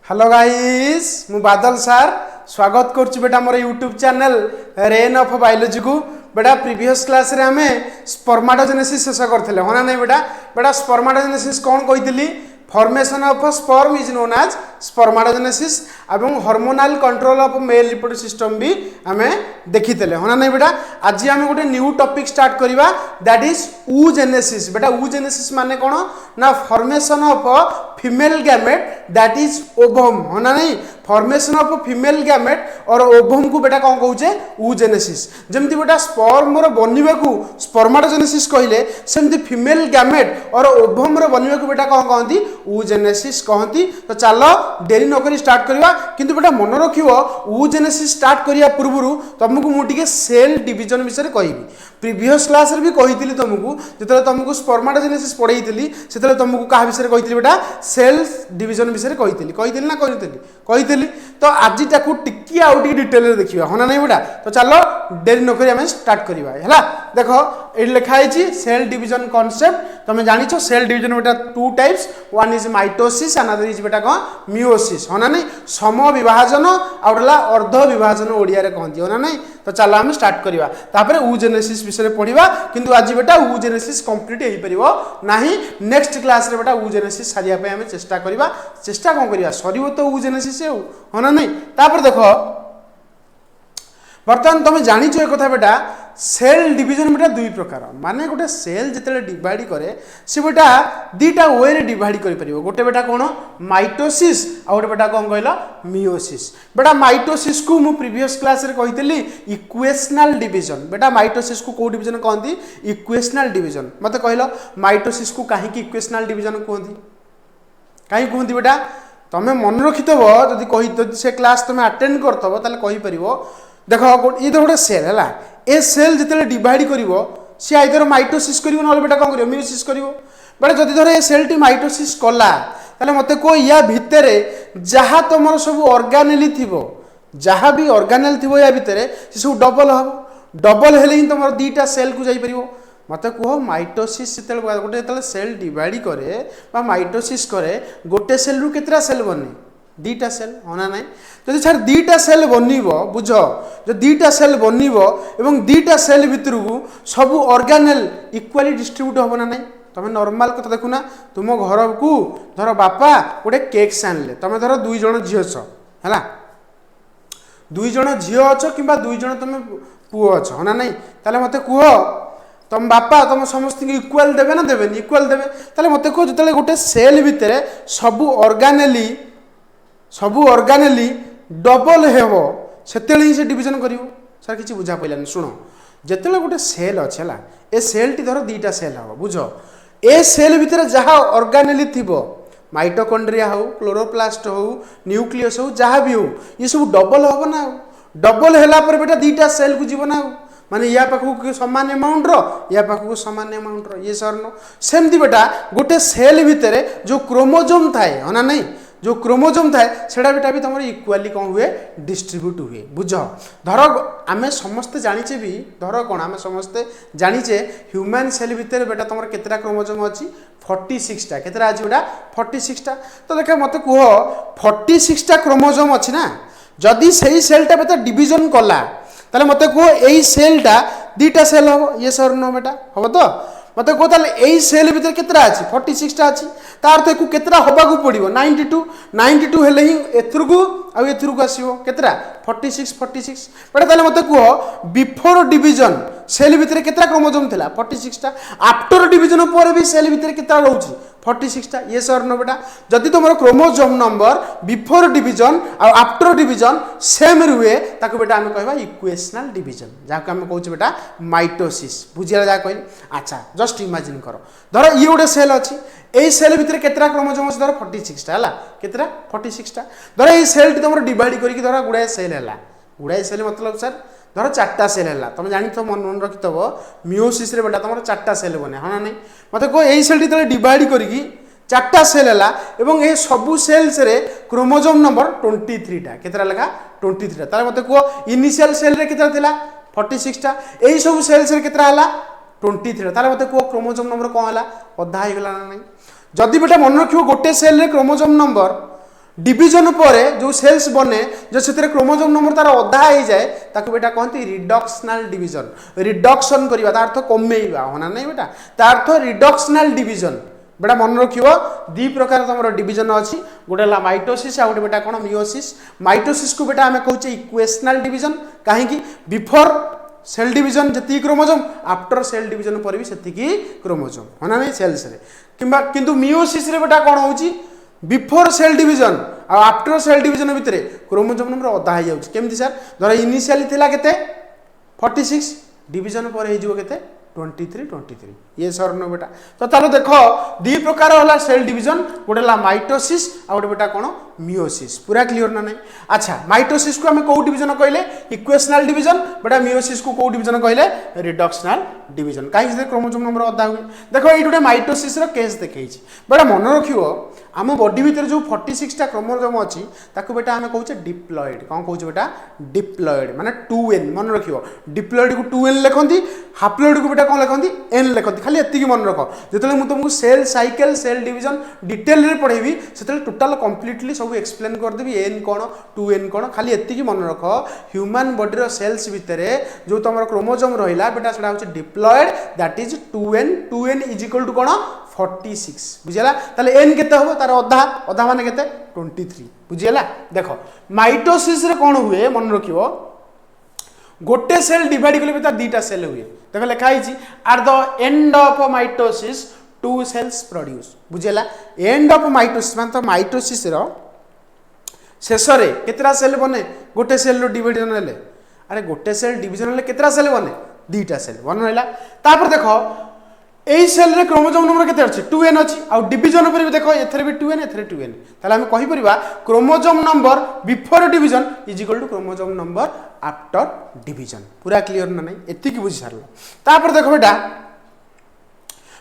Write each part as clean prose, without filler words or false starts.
Hello guys मु बादल सार स्वागत करछु बेटा मोर YouTube channel rain of biology को। बेटा प्रीवियस क्लास रे हमें स्पर्माटोजेनेसिस शेष करथिले होना नहीं बेटा। बेटा स्पर्माटोजेनेसिस कौन कहितली formation of sperm is known as spermatogenesis एवं hormonal control of male reproductive system भी हमें देखिଥିଲେ होना नहीं बेटा। आज हम गोटे न्यू टॉपिक स्टार्ट करवा दैट इज oogenesis। बेटा oogenesis माने कौन ना formation of female gamete that is ovum होना नहीं। फॉर्मेशन ऑफ फीमेल गैमेट और ओवम को बेटा कौन कहूचे oogenesis। जमती बेटा स्पर्म रो बनिबा को स्पर्माटोजेनेसिस कहले सेमती फीमेल गैमेट और ओवम रो बनिबा को बेटा कौन कहंती oogenesis कहंती। तो चलो देरी न करी स्टार्ट करवा। किंतु बेटा मन रखियो oogenesis स्टार्ट करिया पूर्व तुमको मु टिके सेल डिवीजन विषय कहबी। प्रीवियस क्लास रे भी कहितली तुमको जतले तुमको स्पर्माटोजेनेसिस पढाईतली सेतले तुमको कहा विषय कहितली बेटा सेल डिवीजन विषय कहितली ना कहितली। तो आज ताकू टिकी आउ टिके डिटेल रे देखिबा होना नहीं बेटा। तो चलो देरी न करी हम स्टार्ट करवा हैला। देखो ए लिखा है सेल डिवीजन कांसेप्ट। तुम जानिछो सेल डिवीजन बेटा two types one is mitosis another is बेटा कौन मियोसिस होना नहीं। सम विभाजन आउला अर्ध विभाजन ओडिया रे कहंती होना नहीं। तो चलो हम स्टार्ट करवा तापर oogenesis विषय पढ़िबा। किंतु आज बेटा oogenesis कंप्लीट हेई परिबो नाही। नेक्स्ट क्लास रे बेटा oogenesis सारिया पे हम चेष्टा करवा। चेष्टा कोन करवा सरीबो तो oogenesis होना नहीं। तापर देखो बर्तमान तुम जानिछ एक कथा बेटा सेल डिवीजन बेटा दुई प्रकार माने गोटे सेल जिते डिवाइड करे से बेटा दीटा वे रे डिवाइड कर परिबो। गोटे बेटा कौन माइटोसिस आ गोटे बेटा कौन कहला मियोसिस। बेटा माइटोसिस को मु प्रीवियस क्लास रे कहितली इक्वेशनल डिवीजन। बेटा माइटोसिस को को डिवीजन कहंती इक्वेशनल डिवीजन। मते कहलो माइटोसिस को काहे की इक्वेशनल डिवीजन कहंती काहे कहंती बेटा तमे मन रखितबो जदी कहि से क्लास तमे अटेंड करतबो ताले कहि परिबो। देखो ये तो गोटे सेल है ए सेल जिते डिवाइड कर सी आइदर माइटोसिस कर बेटा कौन कर मियोसिस कर। बेटा जदि धर ए सेल टी माइटोसिस कला ताले मते को या भितर जहाँ तुम सब ऑर्गेनेल थी जहाँ भी ऑर्गेनेल थी या भितर से सब डबल हम डबल हेले ही तुम दीटा सेल को जापर। मत कह माइटोसिस गोटे सेल डिवाइड करे माइटोसिस करे गोटे सेल रु केतरा सेल बने दीटा सेल होना नहीं। जदि छाड़ दीटा सेल बनइबो बुझ जो दीटा सेल बनइबो एवं दीटा सेल भितर को सब ऑर्गेनेल इक्वाली डिस्ट्रीब्यूट होबो ना नहीं। तुम नॉर्मल कथा देखुना तुम घर को धर बापा गोटे केक आनले तुम धर दुई जन झील छ है दुई जन झील अच्छ कि दुई जन तुम पुओ अच्छ होना नहीं। ताले मते कह तुम बापा तुम समस्त इक्वाल देवे ना देवे इक्वाल देवे। ताले मते कह जो गोटे सेल भितर सबू ऑर्गेनेली डबल हेबो सेतेले ही से डिवीजन करिवो। सर किछि बुझा पइलानी सुनो जेतेले गोटे सेल अछि हला ए सेल टी धर दीटा सेल हबो बुझो ए सेल भितर जहाँ ऑर्गेनेली थिबो माइटोकॉन्ड्रिया हो क्लोरोप्लास्ट हो न्यूक्लियस हो जहाँ भी हो ये सब डबल हबो ना। डबल हेला पर बेटा दीटा सेल को जीवन ना माने या पाखु समान अमाउंट रो या पाखु समान अमाउंट रो ये सरनो सेमती बेटा गोटे सेल भितर जो क्रोमोजोम थाए होना नहीं जो क्रोमोजोम थाए सेटा बेटा भी तुम इक्वाली कौन हुए डिस्ट्रीब्यूट हुए बुझ। धर आम समस्ते जाचे भी धर कौन आम समस्ते जाचे ह्यूमन सेल भितर बेटा तुम केतरा क्रोमोजोम अच्छी 46टा केतरा अच्छी बेटा 46टा। तो देख मत कह 46टा क्रोमोजोम अच्छी ना जदि से सेलटा बेटा डिवीजन कला ताले मत कह यही सेलटा दीटा सेल हम ये सर न बेटा हम तो मत कह यही सेल भितर केतरा अच्छी 46टा अच्छी तार तो केतरा हवाक पड़ो 92 हेले ही एथर को आउ को आसो केतरा 46 बेटा ताले मत कह बिफोर डिवीजन सेल भितर केतरा क्रोमोजोम थिला 46टा आफ्टर डिवीजन पर भी सेल भितर केतरा रहउची 46टा ये सर न बेटा। जदि तुम क्रोमोजोम नंबर बिफोर डिवीजन और आफ्टर डिवीजन सेम रुए ताको बेटा आम कहबा इक्वेशनल डिवीजन जहाँ आम कहूँ बेटा माइटोसिस बुझिया जहाँ कहली। अच्छा जस्ट इमेजिन कर धर ये गोटे सेल अच्छी यही सेल भितर केतरा क्रोमोजोम अच्छी धर 46टा है केतरा 46टा। धर ये सेल टी तुम डिवाइड करके धर गुड़ाए सेल है गुड़ाए सेल मतलब सर धर 4टा सेल है तुम जानी मन रखिथब मियोसिस रे बेटा तुम 4टा सेल बने हाँ नहीं। मत कह यही सेल टी डिवाइड करके 4टा सेल है एवं ये सबू सेल्स रे क्रोमोजोम नंबर 23टा केतरा लेखा 23टा। ताले मत कह इनिशियल सेल रे केतरा थिला 46टा यही सब सेल्स रे केतरा हला 23टा। ताले मत कह क्रोमोजोम नंबर कौन है अधा हो गला ना नहीं। जदि बेटा मन रखियो गोटे सेल रे क्रोमोजोम नंबर डिवीजन पर जो सेल्स बने जो से क्रोमोजोम नंबर तार अधा हो जाए ताको बेटा कहते रिडक्शनल डिवीजन रिडक्शन करवा तार अर्थ कमेवा होना नहीं बेटा तार अर्थ रिडक्शनल डिवीजन बेटा मन रखियो दी प्रकार तुम डिवीजन अच्छी गोटे माइटोसिस आ गोटे बेटा कौन मियोसिस माइटोसिस को बेटा आम कहूँ इक्वेशनल डिवीजन कहीं बिफोर सेल डिवीजन जी क्रोमोजोम आफ्टर सेल डिवीजन पर भी से क्रोमोजोम होना नहीं सेल्स रे किंबा किंतु मियोसिस रे बेटा कौन होची before cell division after cell division भितर क्रोमोजोम नंबर अधा हो जाए केमती सर धर इनिशियली थिला केते 46 डिवीजन पर हो केते 23 ये सर न बेटा तो चलो देखो दी प्रकार होला सेल डिवीजन गोटे ला माइटोसिस आ गोटे बेटा कौन मियोसिस पूरा क्लियर ना नहीं अच्छा माइटोसिस को हमें कौ डिवीजन कहले इक्वेशनल डिवीजन बेटा मियोसिस को कौ डिवीजन कहले रिडक्शनल डिवीजन कहीं क्रोमोजोम नंबर अधा हुए देखो ये गोटे माइटोसिस रो केस देखई बेटा मन रखियो आम बॉडी भीतर जो 46 क्रोमोजोम अच्छी ताको बेटा आम कहूँ डिप्लॉइड कौन कहूँ बेटा डिप्लॉइड माने 2n मन रखियो डिप्लॉइड को 2n लिखती हाप्लॉइड को बेटा कौन लिखती n लिखती खाली एति मन रख जो तुमको cell cycle cell division detail रे पढ़ेबी से टोटाल कंप्लीटली सब एक्सप्लेन करदेवी n कौन 2n कौन खाली एति मन रख ह्यूमन बॉडी सेल्स भितर जो तुम क्रोमोजोम रहा बेटा से हूँ diploid that is 2n is equal to कौन 46 बुझेगा ताले n केते हो तार अधा अधा माने केते 23 बुझेगा देखो माइटोसिस रे कौन हुए मन रखियो गोटे सेल डिवाइड कले तार दीटा सेल हुए देखो लिखा है are the end of mitosis two cells produce बुझेगा एंड ऑफ माइटोसिस मान तो माइटोसिस रो शेष रे केतरा सेल बने गोटे सेल रो डिवीजन हेले अरे गोटे सेल डिवीजन हेले केतरा सेल बने दीटा सेल बन रहला तापर देखो एई सेल रे क्रोमोजोम नंबर केते अछि 2n अछि आ डिवीजन पर भी देखो एथरे भी 2n एथरे 2n ताले हम कहि परिबा chromosome number before division is equal to chromosome number after division पूरा क्लियर ना नहीं एति की बुझि सारलो तापर देखो बेटा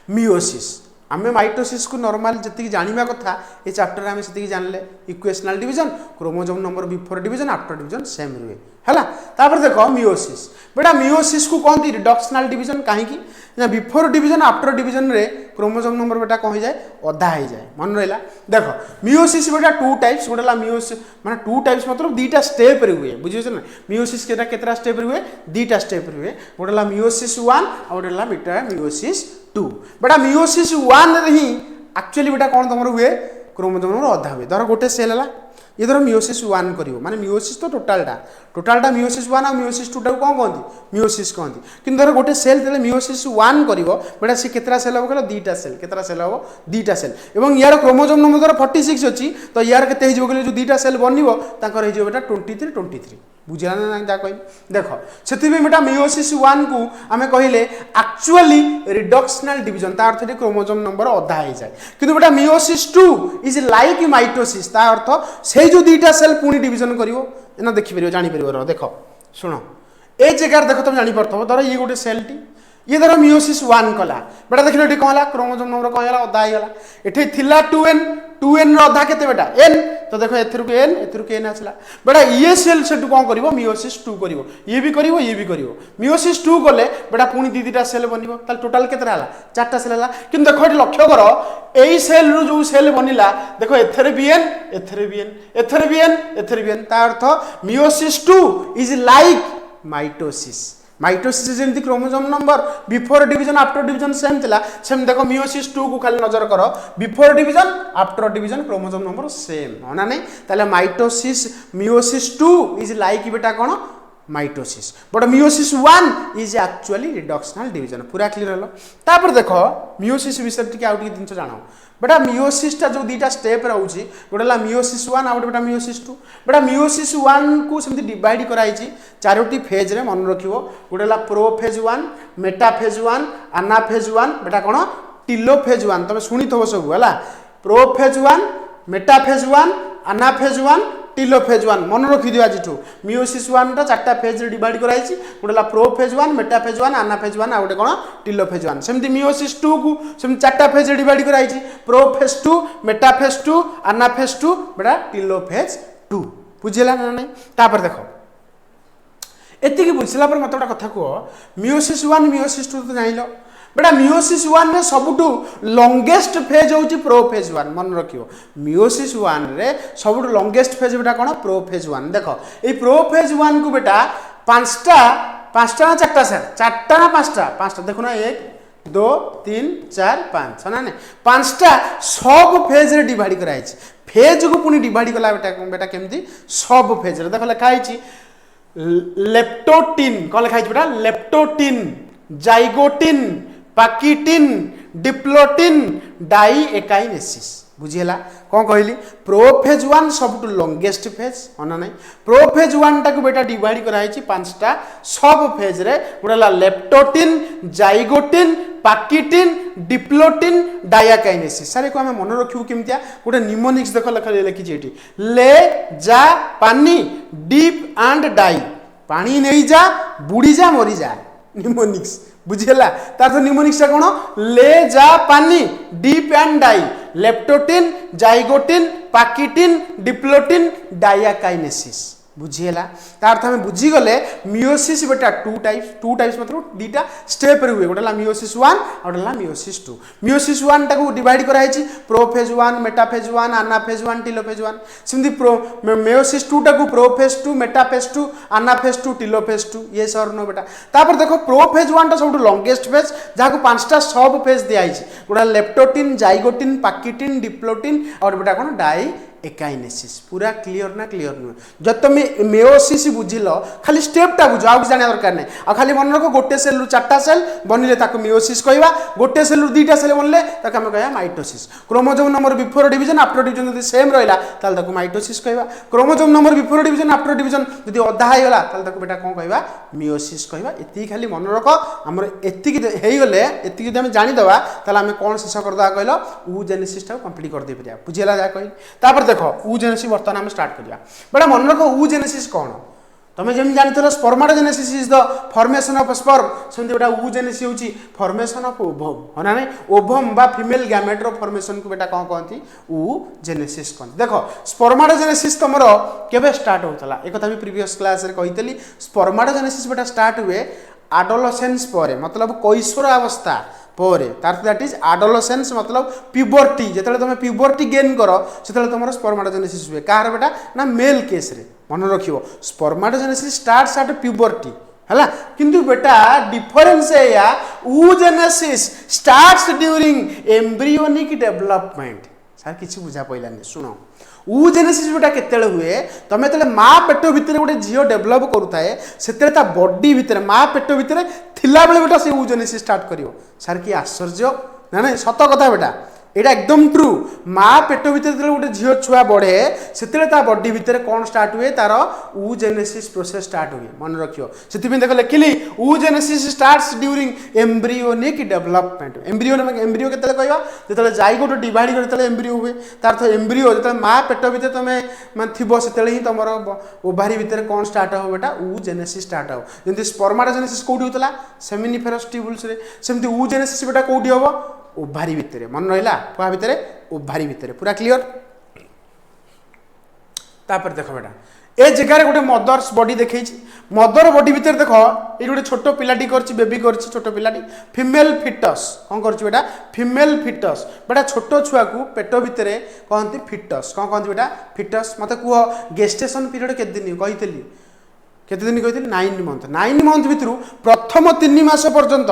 मियोसिस आमे माइटोसिस को नॉर्मल जति जानिबा कथा ए चैप्टर आमे सेति जानले equational division chromosome number before division after division same रुए हैला तापर देखो मियोसिस बेटा मियोसिस को कहती रिडक्शनल डिवीजन कहीं ना बिफोर डिवीजन आफ्टर डिवीजन रे क्रोमोजोम नंबर बेटा कौन हो जाए अधा हो जाए मन रहा देखो मियोसिस बेटा 2 टाइप्स गोटे मियोसिस माने 2 टाइप्स मतलब दीटा स्टेप रे हुए बुझियो ना मियोसिस केटा केतरा स्टेप रे हुए दीटा स्टेप रे हुए गोटे मियोसिस 1 आ गोटे बेटा मियोसिस 2 बेटा मियोसिस 1 रे ही एक्चुअली बेटा कौन तुम हुए क्रोमोजोम नंबर अधा हुए धर गोटे सेल है ये धर मियोसिस 1 करियो माने मियोसिस तो टोटालटा मियोसिस 1 और मियोसिस 2 टाको कौन कहती मियोसिस कहती किंतु धर गोटे सेल तेले मियोसिस 1 करियो बेटा से केतरा सेल हो कहला दीटा सेल केतरा सेल हो दीटा सेल एवं यार क्रोमोजोम नंबर धर 46 अछि तो यार केते हिजो कहले जो दीटा सेल बनिवो ताकर हिजो बेटा 23 बुझला ना जा कहि देखो सेति में बेटा मियोसिस 1 को आमे कहिले एक्चुअली रिडक्शनल डिवीजन ता अर्थ क्रोमोजोम नंबर अधा हो जाए किंतु बेटा मियोसिस 2 इज लाइक माइटोसिस ता अर्थ से जो दीटा सेल पुणी डिवीजन करिवो एना देखि परियो जानि परियो देखो सुनो ए जगह देखो तुम जानि परथबो धर ये गोटे सेल टी ये धर मियोसिस 1 कला बेटा देखिलो एठी कोन हला क्रोमोजोम नंबर कोन हला अधा हिगला एठी थिला 2n रो अधा केते बेटा n तो देखो एथरु के n आछला बेटा ये सेल से कौन करिवो मियोसिस 2 करिवो ये भी करिवो मियोसिस 2 गले बेटा पुणी दीटा सेल बनिवो ताल टोटल केतरा हला चारटा सेल हला किंतु देखो एठी लक्ष्य करो एई सेल रो जो सेल बनिला देखो एथरे भी n एथरे भी n ता अर्थ मियोसिस 2 इज लाइक माइटोसिस जेमती chromosome number before division after division same थिला सेम देखो मियोसिस 2 को खाली नजर करो before division after division chromosome number same होना नहीं ताले माइटोसिस मियोसिस 2 इज लाइक बेटा कौन mitosis but meiosis 1 is actually reductional division पूरा क्लियर हलो तापर देखो मियोसिस विषय टिके आउट के दिन जानो बेटा मियोसिस टा जो दीटा स्टेप रहउची गोटेला मियोसिस 1 आ गोटे बेटा मियोसिस 2 बेटा मियोसिस 1 को सेमती डिवाइड कराई छि चारोटी फेज रे मन रखिवो गोटेला प्रोफेज 1 मेटाफेज 1 एनाफेज 1 बेटा कोन टिलोफेज 1 तमे सुनी थबो सब हला प्रोफेज 1 मेटाफेज 1 एनाफेज 1 टिलोफेज 1 मन रखि दियो आजिठू मियोसिस 1 टा चारटा फेज रे डिवाइड कराई छि गोटेला प्रोफेज 1 मेटाफेज 1 एनाफेज 1 आ गोटे कोन टिलोफेज 1 सेमती मियोसिस 2 को सेम चारटा फेज रे डिवाइड कराई छि प्रोफेज 2 मेटाफेज 2 एनाफेज 2 बेटा टिलोफेज 2 बुझिला ना नहीं तापर देखो एति की बुझला पर मत गोटा कथा को मियोसिस 1 मियोसिस 2 तो जानिलो बेटा मियोसिस 1 रे सबुठु लॉन्गेस्ट फेज होची प्रोफेज 1 मन रखियो मियोसिस 1 रे सबुठु लॉन्गेस्ट फेज बेटा कोन प्रोफेज 1 देखो ए प्रोफेज 1 को बेटा पांचटा ना चारटा सर चारटा ना पांचटा देखो ना 1 2 3 4 5 ना ने पांचटा सब फेज रे डिवाइड कराई छी फेज को पुनी डिवाइड कला बेटा केमती सब फेज रे देखो लिखा है लेप्टोटिन कौन लिखा है बेटा leptotene zygotene pachytene diplotene die एकाइनेसिस बुझीला कौन कहली प्रोफेज 1 सब लॉन्गेस्ट फेज होना नहीं प्रोफेज 1 टाक बेटा डिवाइड कराई पांचटा सब फेज रे गोटे लेप्टोटिन जाइगोटिन पाकिटिन डिप्लोटिन डायाकाइनेसिस सारे को हमें मन रखिबु केमतिया गोटे निमोनिक्स देखो लिखी एठी ले जा पानी डीप एंड डाई पानी नहीं जा बुड़ी जा मरी जा निमोनिक्स बुझेला तार तो निमोनिक्स कौन ले जा पानी deep and die leptotene zygotene pachytene diplotene diakinesis बुझीला तार अर्थ हमें बुझीगले मियोसिस बेटा टू टाइप्स मतलब दीटा स्टेप रे हुए गोटे मियोसिस 1 और गोटे मियोसिस 2 मियोसिस 1 टाको डिवाइड कराई प्रोफेज 1 मेटाफेज 1 आनाफेज 1 टिलोफेज 1 सिमती मियोसिस 2 टाको प्रोफेज 2 मेटाफेज 2 आनाफेज 2 टिलोफेज 2 ये सर नो बेटा तापर देखो प्रोफेज 1 टा सब लॉन्गेस्ट फेज जहां पांचटा सब फेज दिया गोटे लेप्टोटिन जाइगोटिन पाकिटिन डिप्लोटिन और बेटा कौन डाई एकाइनेसिस पूरा क्लियर ना क्लियर नुह जब तुम मेयोसिस बुझिल खाली स्टेपटा बुझ आउ जाना दरकार नहीं आ खाली मन रख गोटे सेल रु चारटा सेल बनले ताको मेयोसिस कहवा गोटे सेल रु दुईटा सेल बनले ताको हम कहया mitosis chromosome number before division after division यदि सेम रहिला ताल ताको माइटोसिस कहवा chromosome number before division after division यदि अधा हो गला ताल ताको बेटा कोन कहवा मेयोसिस कहवा एती खाली मन रख हमर एती हे गले एती यदि हम जानि दवा ताल हम कोन शेष कर दवा कहलो ऊजेनेसिस टा कंप्लीट कर दे परिया बुझिला जा कहि तापर देखो ऊजेनेसिस वर्तमान हम स्टार्ट करिया बेटा मन रखो ऊजेनेसिस कौन तुम जमी जानते spermatogenesis is the formation of sperm सेमती बेटा ऊजेनेसिस होची फॉर्मेशन ऑफ ओवम होना नहीं ओवम बा फीमेल गैमेट रो फॉर्मेशन को बेटा कौन कहती ऊजेनेसिस कहते देखो स्पर्माटोजेनेसिस तुमर केबे स्टार्ट होतला एक कथा भी प्रीवियस क्लास रे कहितली स्पर्माटोजेनेसिस बेटा स्टार्ट हुए एडोलसेंस परे मतलब कैशोर अवस्था पर दैट इज एडोलसेंस मतलब प्यूबर्टी जिते तुम प्यूबर्टी गेन कर से तुम स्पर्माटोजेनेसिस हुए कहार बेटा ना मेल केस रे मन रखियो स्पर्माटोजेनेसिस स्टार्ट्स एट प्यूबर्टी है किंतु बेटा डिफरेंस या oogenesis starts during embryonic development sir किसी बुझा पड़ानी शुण ऊजेनेसिस बेटा केतेले हुए तुम जो माँ पेट भितर गोटे झील डेभलप करुए से बॉडी भितर माँ पेट भितर थिला बेले बेटा से ऊजेनेसिस स्टार्ट करियो सर कि आश्चर्य ना ना सत कथा बेटा एटा एकदम ट्रू माँ पेट भितर गोटे झील छुआ बढ़े से बॉडी भितर कौन स्टार्ट हुए तार ऊजेनेसिस प्रोसेस स्टार्ट हुए मन रखियो से देख लिखिली oogenesis starts during embryonic development embryo केते कहवा जो जाइगोट डिवाइड कर एम्ब्रियो हुए तार अर्थ एम्ब्रियो जो माँ पेट भितर तुम थो से ही तुम ओभारी भितर कौन स्टार्ट हो बेटा ऊजेनेसिस स्टार्ट हो जमी स्पर्माटोजेनेसिस कौटी होता सेमिनिफेरस ट्यूबुल्स सेमती ऊजेनेसिस बेटा कौटी हम ओभारी भितर मन रहा क्या भितर ओभारी भितर पूरा क्लियर तापर देख बेटा ए जगह गोटे मदर्स बॉडी देखी मदर बॉडी भितर देख ये गोटे छोट पिलाटी कर बेबी कर छोट पिलाटी फीमेल फिटस कौन कर बेटा फीमेल फिटस बेटा छोट छुआ को पेट भितर कहती फिटस कौन कहती बेटा फिटस मत कह गेस्टेशन पीरियड केते दिन कही 9 मंथ भितर प्रथम 3 मास पर्यंत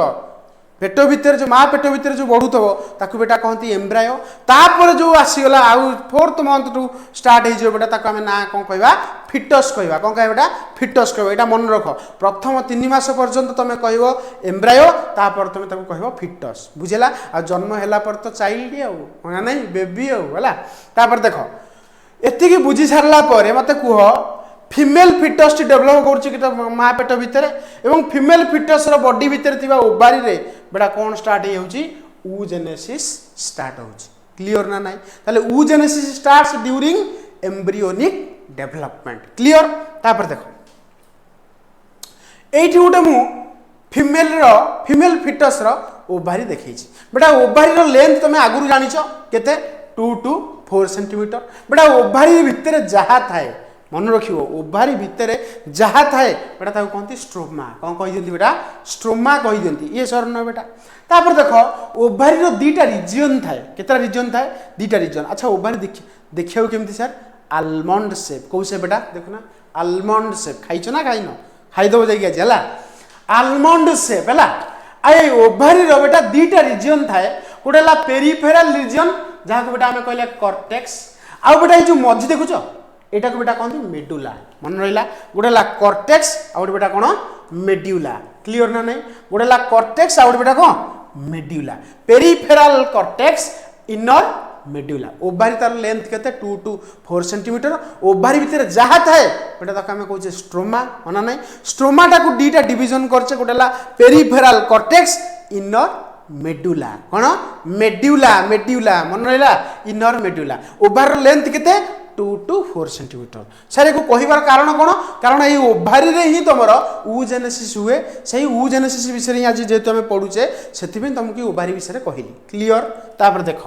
पेट भितर जो माँ पेट भितर जो बढ़ुव ताकू बेटा कहती एम्ब्रायो तापर जो आसीगला आउ 4th मंथ टू स्टार्ट हो बेटा ताकू आम ना कौन कहवा फिटस कहवा कौन कह बेटा फिटस कहवा यहाँ मन रख प्रथम 3 मास पर्यंत तुम कह एम्ब्रायो तापर तुम कह फिटस बुझेगा आ जन्म है पर तो चाइल्ड आना नहीं बेबी है तापर देख एति बुझी सारा मत कह फीमेल फिटस टी डेभलप कर माँ पेट भितर एवं फीमेल फिटस बॉडी भितर ओभारी रे बेटा कौन स्टार्ट हो ऊजेनेसिस स्टार्ट हो क्लियर ना नाई ताले oogenesis starts during embryonic development clear तापर देखो एठी गोटे मु फीमेल फिटस ओभारी देखी बेटा ओभारी लेंथ तुम आगुरी जानिछ केते 2 to 4 सेंटीमीटर बेटा ओभारी भितर जहाँ थाए मन रखियो ओभारी भितर जहाँ थाए बेटा ताको कहते स्ट्रोमा कौन कही दियंती बेटा स्ट्रोमा कही दियंती ये सर न बेटा तापर देख ओभारी रो दीटा रिजन थाए केतरा रिजन थाए दीटा रिजन अच्छा ओभारी देखियो केमती सर आलमंड शेप कौ शेप बेटा देखो ना आलमंड शेप खाइछ ना खाइन खाइदब जाइए आज है आलमंड शेप है आई ओभारी रो बेटा दीटा रिजन थाए गोटे है पेरिफेराल रिजन जहाँ को बेटा आम कहले कॉर्टेक्स आउ बेटा जो मझी देखुच एटा को बेटा कहते मेडुला मन रहा गोटे है कॉर्टेक्स आ गोटे बेटा कौन मेड्यूला क्लियर ना नहीं गोटे है कॉर्टेक्स आ गोटे बेटा कौन medulla पेरिफेराल cortex inner medulla ovary तार लेंथ केते 2 to 4 सेंटीमीटर ओभारी भीतर जहाँ थाए बेटा ताको आमे कहूचे स्ट्रोमा मना नहीं स्ट्रोमा टाको दीटा डिवीजन करछे गोटे है पेरिफेराल कॉर्टेक्स इनर मेडुला कौन मेड्यूला मेड्यूला मन रहा इनर मेड्यूला ओभार लेंथ केते 2 to 4 सेंटीमीटर सर को कहबार कारण कौन कारण ये ओभारी रे ही तुम ऊजेनेसिस हुए से ऊजेनेसिस विषय आज जेहेतु आम पढ़ुचे से तुमको ओभारी विषय कहली क्लीयर तापर देख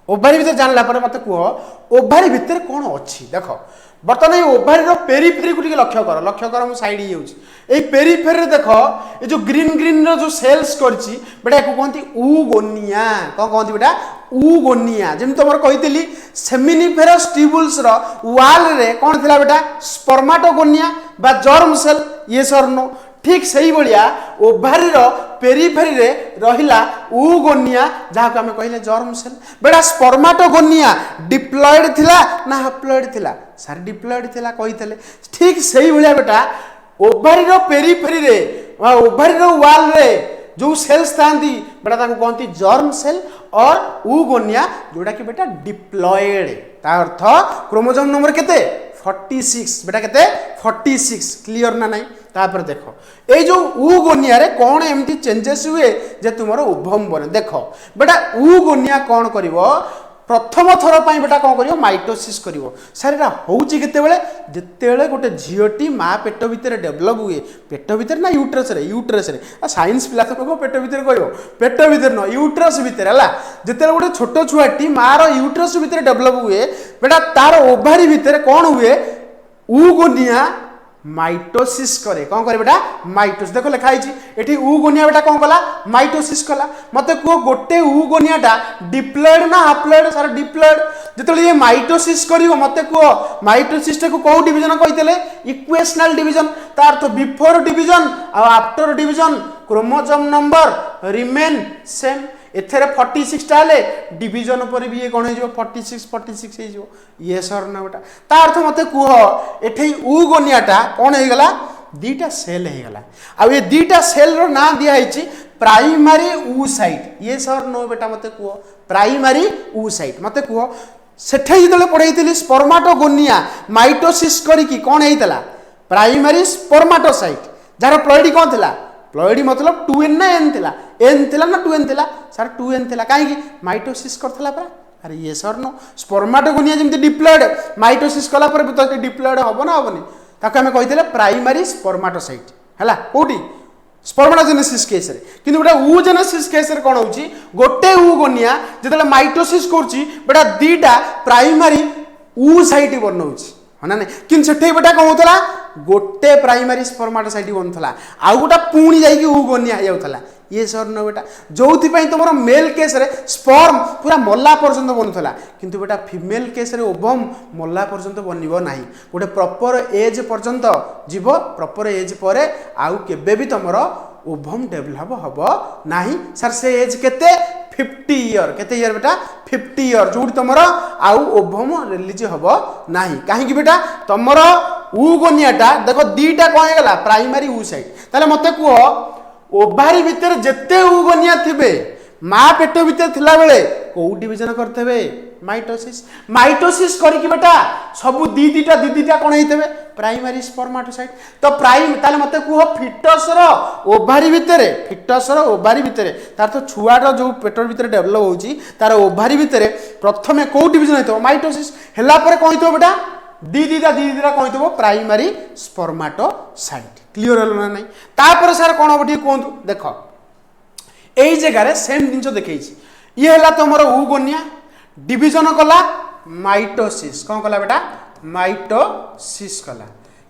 ओभारी भीतर जानला पर मत कह ओभारी भीतर कौन अच्छी देख बर्तमान ये ओभारी पेरिफेरी को लक्ष्य कर मु साइड ये पेरिफेरी देख ये जो ग्रीन ग्रीन रो जो सेल्स करछि बेटा या कहती ऊगोनिया कौन कहती बेटा ऊगोनिया जमी तुम कही सेमिनिफेरस ट्यूबुल्स रो वाल रे कौन थिला बेटा स्पर्माटोगोनिया बा जर्म सेल ये सर नो ठीक से भाया ओभारी पेरिफेरी रे रहिला ऊगोनिया जहाँ को आम कहले जर्म सेल बेटा स्पर्माटोगोनिया डिप्लॉयड थिला ना हैप्लॉयड थिला सर डिप्लॉयड थिला कही ठीक से भाया बेटा ओभारी पेरिफेरी रे ओभारी वाल रे जो सेल्स था बेटा ताको कहती जर्म सेल और ऊगोनिया जोड़ा कि बेटा डिप्लॉयड ता अर्थ क्रोमोसोम नंबर केते 46 बेटा केते 46 क्लियर ना नहीं तापर देखो ये जो ऊगोनिया रे कौन एमती चेंजेस हुए जे तुमरो ओभम बने देखो बेटा ऊगोनिया कौन करिवो प्रथम थर पर बेटा कौन कर माइटोसिस कर सर यहाँ हूँ जिते गोटे झीटी माँ पेट भितर डेभलप हुए पेट भितर ना यूट्रस साइंस पिला तो कह पेट भितर कह पेट भितर न यूट्रस भितर है जिते गोटे छोट छुआटी माँ यूट्रस भितर डेभलप हुए बेटा तार ओभारी भितर कौन हुए ऊगोनिया माइटोसिस करे कौन करे बेटा माइटोसिस देखो लिखाई एठी ऊगोनिया बेटा कौन कला माइटोसिस कला मते को गोटे ऊगोनियाटा डिप्लॉयड ना हैप्लॉयड सर डिप्लॉयड जेतले ये माइटोसिस करिवो मते को माइटोसिस को को डिवीजन कहितले इक्वेशनल डिवीजन तार तो बिफोर डिवीजन आ after division chromosome number remain same एथेरे 46 टाले डिवीजन पर भी ये कौन हो 46 हो ये सर ना बेटा ता अर्थ मते कुह एठे ऊगोनियाटा कौन हो गला दीटा सेल हो गला आ ये दीटा सेल रो ना दिया हिची प्राइमरी ऊसाइट ये सर नो बेटा मते कुह प्राइमरी ऊसाइट मते कुह सेठे जदले पढैतिली स्पर्माटोगोनिया माइटोसिस करिकी कौन हेइतला प्राइमरी स्पर्माटोसाइट जार प्लॉइडी कौन थिला प्लॉइडी मतलब 2n ना n थिला ना 2n थिला सर 2n थिला काहे माइटोसिस करथला परा अरे ये सर नो स्पर्माटोगोनिया जमते डिप्लॉयड माइटोसिस कला पर तो डिप्लॉयड हबो ना हबनी ताको हमें कहितले प्राइमरी स्पर्माटोसाइट हला कोठी स्पर्माटोजेनेसिस केस रे किंतु बेटा ऊजेनेसिस केस रे कोन होची गोटे ऊगोनिया जतले माइटोसिस करची बेटा दीटा प्राइमरी ऊसाइट बनौची हना नै किन सेठे बेटा कोन होतला गोटे प्राइमरी स्पर्माटोसाइट बनथला आ गोटा पुणी जाई ऊगोनिया हो जाउथला ये सर न बेटा जोथि पई तुमरो मेल केस रे स्पर्म पूरा मल्ला पर्यंत बनथला किंतु बेटा फीमेल केस रे ओभम मल्ला पर्यंत बनिबो नाही गोटे प्रॉपर एज पर्यंत जीव प्रॉपर एज परे आउ केबे भी तुमरो ओभम डेवलप हबो नाही सर से एज केते 50 ईयर केते ईयर बेटा 50 ईयर जोडी तुमरो आउ ओभम रिलीज हबो नाही काहे कि बेटा तुमरो ऊगोनियाटा देखो दीटा कोन हेगला प्राइमरी ऊसाइट ताले मते को ओभारी भितर जेते ऊगोनिया थिबे माँ पेट भितर थिला बेले को डिवीजन करथबे माइटोसिस करिकि बेटा सब दीदीटा कोन हेइतबे प्राइमरी स्पर्माटोसाइट तो प्राइम ताले मते को फिटस रो ओभारी भितर तार तो छुआ रो जो पेट भितर डेवलप होउची तार ओभारी भितर प्रथमे को डिवीजन हेइतो माइटोसिस हेला पर कोन हेइतो बेटा दीदीटा कोन हेइतो प्राइमरी स्पर्माटोसाइट क्लियर हलो ना नहीं तापर सर कोन हबो ठीक कोंतु देखो एई जगह रे सेम जिंस देखैछि ये हला तमरो ऊगोनिया डिवीजन कला माइटोसिस कोन कला बेटा माइटोसिस कला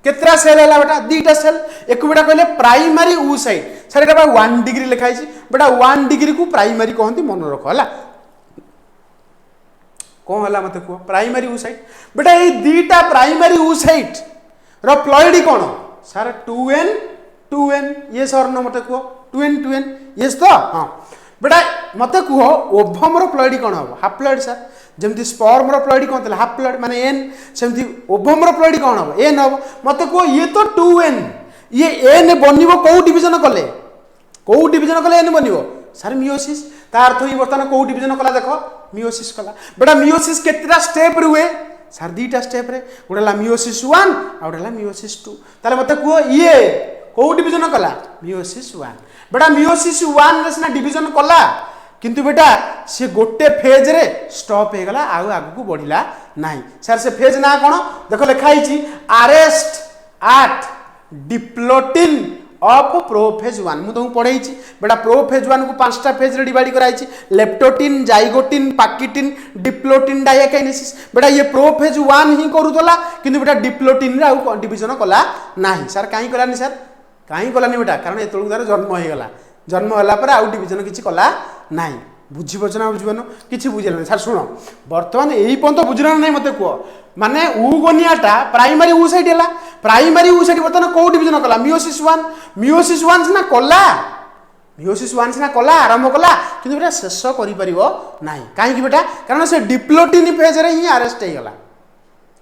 केतरा सेल है बेटा दीटा सेल एक बेटा कहले प्राइमरी oocyte सर एटा 1 डिग्री लिखाई छी बेटा 1 डिग्री को प्राइमरी कहंती मन रख हला कौन हला मते को प्राइमरी oocyte बेटा ए दीटा प्राइमरी oocyte रो प्लॉइडी कोन सर 2n यस और नो मते को 2n यस तो हां बेटा मते को ओभम रो प्लॉइडी कोन हो हाफ प्लॉइड सर जमती स्पर्म रो प्लॉइडी कोन तले हाफ प्लॉइड माने n सेमती ओभम रो प्लॉइडी कोन हो n हो मते को ये तो 2n ये n बनिबो को डिवीजन कले n बनिबो सर मियोसिस ता अर्थ ही बर्तन को डिवीजन कला देखो मियोसिस कला बेटा मियोसिस केतरा स्टेप रे हुए सर दीटा स्टेप रे उडला मियोसिस 1 आ उडला मियोसिस 2 ताले मते को ये को डिवीजन कला मियोसिस 1 बेटा मियोसिस 1 रे ना डिवीजन कला किंतु बेटा से गोटे फेज रे स्टॉप हे गला आउ आगु को बढ़िला नाही सर से फेज ना कोन देखो लिखाई छी arrest at diplotene of prophase 1 मु तुमको पढ़ाई छी बेटा प्रोफेज 1 को पांचटा फेज रे डिवाइड कराई छी leptotene zygotene pachytene diplotene diakinesis बेटा ये प्रोफेज 1 ही करूतला किंतु बेटा डिप्लोटिन रे आउ डिवीजन कला नाही सर काई कलानी सर काई कलानी बेटा कारण एतळु दार जन्म हे गला जन्म होला पर आउ डिवीजन किछि कला नाही बुझी बचना बुझबनो किछि बुझिला सर सुनो वर्तमान एई पंत बुझना नाही मते को माने ऊगोनियाटा प्राइमरी oocyte हला प्राइमरी oocyte वर्तमान को डिवीजन कला मियोसिस 1 सिना कला मियोसिस 1 सिना कला आरंभ कला किंतु बेटा शेष करि परिबो नाही काहे कि बेटा कारण से डिप्लोटिन फेज रे ही अरेस्ट हे गला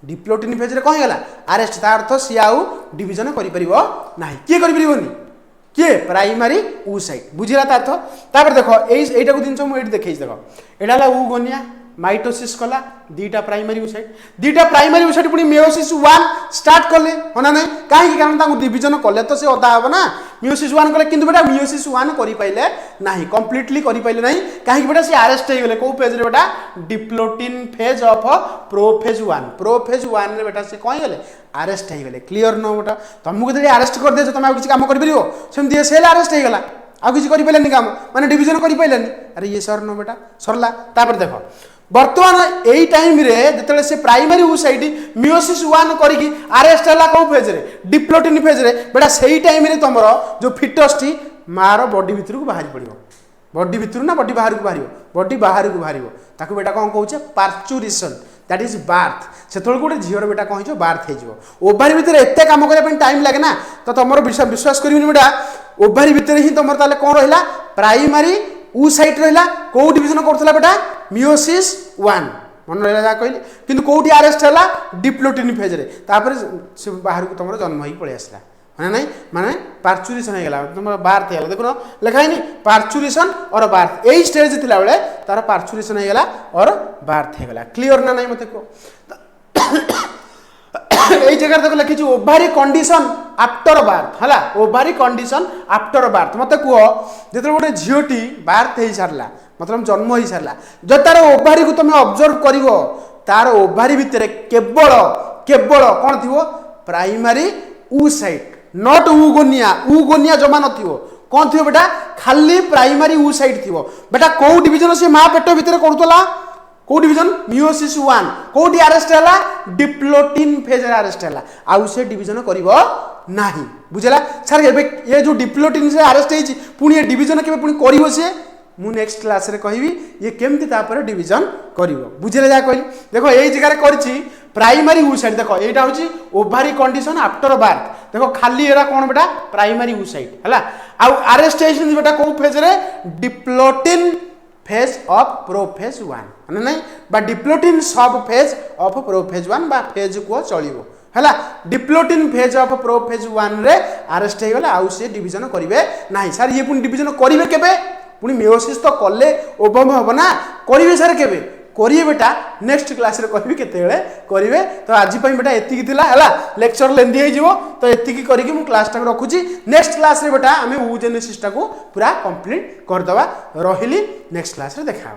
डिप्लोटिन फेज रे कोन गला अरेस्ट ता अर्थ सी आउ डिवीजन करि परिबो नाही के करि परिबोनी के प्राइमरी oocyte बुझिला ता अर्थ तापर देखो एटा को दिनछ मु एटी देखै देखो एटा ला ऊगोनिया माइटोसिस कला दीटा प्राइमरी oocyte पुनी मियोसिस 1 स्टार्ट कले होना नै काहे कि कारण ताको डिवीजन कले तो से अदा हो ना मियोसिस 1 कले किंतु बेटा मियोसिस 1 करि पाइले नाही कंप्लीटली करि पाइले नाही काहे कि बेटा से अरेस्ट हे गेले को पेज रे बेटा डिप्लोटिन फेज ऑफ प्रोफेज 1 रे बेटा से कोइ गेले अरेस्ट हे गेले क्लियर नो बेटा तुमको जदि अरेस्ट कर दे छ तुम आ किछ काम कर परिबो सेम दिए सेल अरेस्ट हे गेला आ किछ करि पाइलेनी काम माने डिवीजन करि पाइलेनी अरे ये सर नो बेटा सरला तापर देखो वर्तमान एई टाइम रे जतले से प्राइमरी oocyte मियोसिस 1 करिकि अरेस्ट हला को फेज रे डिप्लोटिन फेज रे बेटा सेई टाइम रे तमरो जो फिटसटी मारो बॉडी भीतर को बाहर पड़िबो बॉडी भीतर ना बॉडी बाहर को बाहरिबो ताकू बेटा कोन कहउचे पार्चुरेशन दैट इज बार्थ सेतोल गोटे झियर बेटा कहि जो बार्थ हे जो ओभारी भीतर एते काम करे पे टाइम लागे ना तो तमरो विश्वास करिवनी बेटा ओभारी भीतर ही तमरो ताले कोन रहिला प्राइमरी oocyte रहिला को डिवीजन करथला बेटा मियोसिस 1 मन रहिला जा कहली किंतु कोठी अरेस्ट हला डिप्लोटिन फेज रे तापर से बाहर को तमरो जन्म ही पळे आसला माने नहीं माने पार्चुरेशन हे गेला तमरो बार्थ हेला देखो लिखाई नहीं पार्चुरेशन और बार्थ एई स्टेज थिला बेले तार पार्चुरेशन हे गेला और बार्थ हे गेला क्लियर ना नहीं मते को এই জায়গা দেখো লিখিছি ওভারি কন্ডিশন আফটার বার্থ হলা ওভারি কন্ডিশন আফটার বার্থ মতে কুহ যেতে গোটে ঝিওটি বার্থ হই সারলা मतलब जन्म हो सारा जो तार ओभारी को तुम ऑब्जर्व करिवो तार ओभारी भितर केवल केवल कौन थी प्राइमरी oocyte नॉट ऊगोनिया जमा नथिवो कौन थी बेटा खाली प्राइमरी oocyte थी बेटा कौ डिवीजन से माँ पेट भितर करूला कौ डिवीजन मियोसिस 1 कोठी अरेस्ट हला डिप्लोटिन फेज रे अरेस्ट हला आउ से डिवीजन करिवो नाही बुझला सर ये जो डिप्लोटिन से अरेस्ट हेछि पुनी ये डिवीजन केबे पुनी करिवो से मु नेक्स्ट क्लास रे कहबी ये केमती तापर डिवीजन करिवो बुझले जा कहली देखो एई जगह रे करछि प्राइमरी oocyte देखो एटा होछि ओभारी कंडीशन आफ्टर बार्थ देखो खाली एरा कोन बेटा प्राइमरी oocyte हला आ अरेस्टेशन बेटा को फेज रे डिप्लोटिन फेज ऑफ प्रोफेज 1 माने नहीं बा डिप्लोटिन सब फेज ऑफ प्रोफेज 1 बा फेज को चलिवो हला डिप्लोटिन फेज ऑफ प्रोफेज 1 रे अरेस्ट हे गेला आउ से डिवीजन करिवे नाही सर ये पुनी डिवीजन करिवे केबे पुनी मियोसिस तो कले ओभम हो ना करिवे सर केबे करिए बेटा नेक्स्ट क्लास रे कहबी केते बेले करिवे तो आज पई बेटा एतिकी थिला हला लेक्चर लेंदी हे जिवो तो एतिकी करिकि मु क्लास टा रखुची नेक्स्ट क्लास रे बेटा हमें oogenesis टा को पूरा कंप्लीट कर दवा रहिली नेक्स्ट क्लास रे देखाओ।